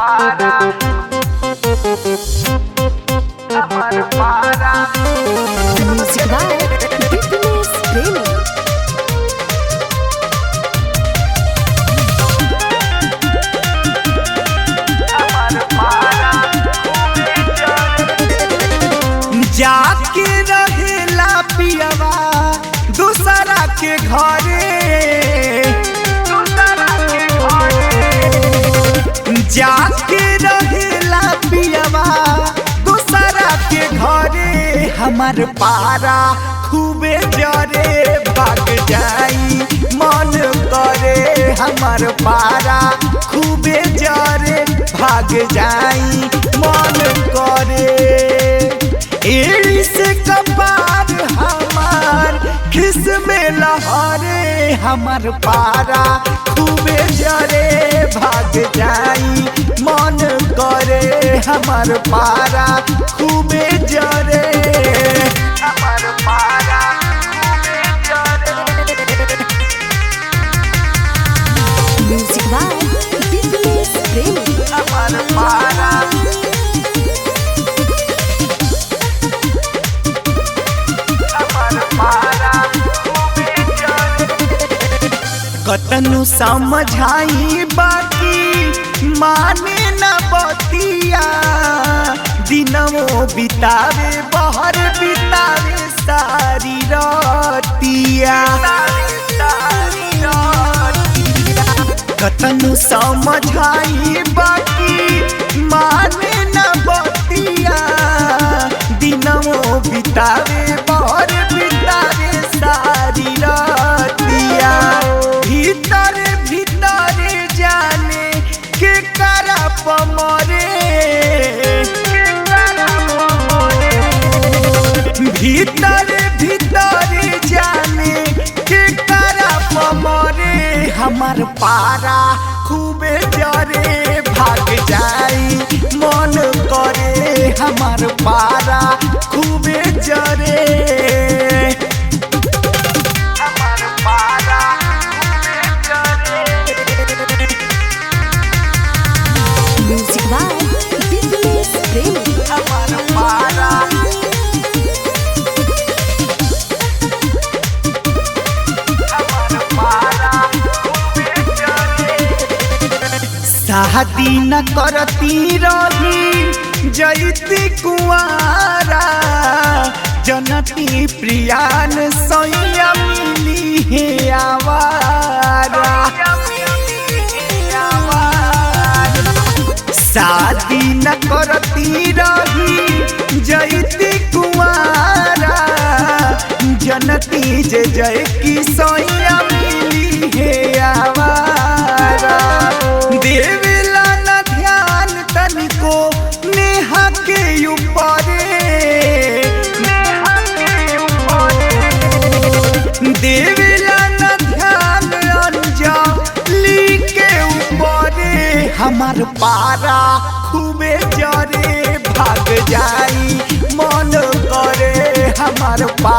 पारा हमर पारा Music by Fitness Premi. हमर पारा जाके रहेला पियवा दूसरा के घरे जाके रहेला पियवा दूसरा के घरे हमर पारा खूबे जरे भाग जाई मन करे हमर पारा खूबे जरे भाग जाई मन करे एड़ी से कपार हमार खिस में लहरे हमर पारा खूबे जरे भाग जाई मन करे हमर पारा खूबे जरे हमर पारा Music by Fitness Premi. हमर पारा हमर पारा कतनु समझाई बाकी माने न बतिया दिनों बितावे बहर बितावे सारी रतिया कतनु समझाई बाकी माने न बतिया दिनों बितावे बहर बितावे सारी रतिया भीतर भीतर जाने के करा पमरे भीतर भीतर जाने के करा पमरे हमर पारा खूबे जरे भाग जाई मन करे हमर पारा खूबे जरे हमर पारा Music by Fitness Premi. हमर पारा हमर पारा शादी न करती रही जयती कुआरा जनती प्रियान सैया मिली है आवारा शादी न करती रही जयती कुआरा जनती जे जय की सैया मिली है आवारा देवेला न ध्यान तनिको नेहा के ऊपरे देवेला न ध्यान अंजलि के ऊपरे हमर पारा खूबे जरे भाग जाई मन करे हमर पारा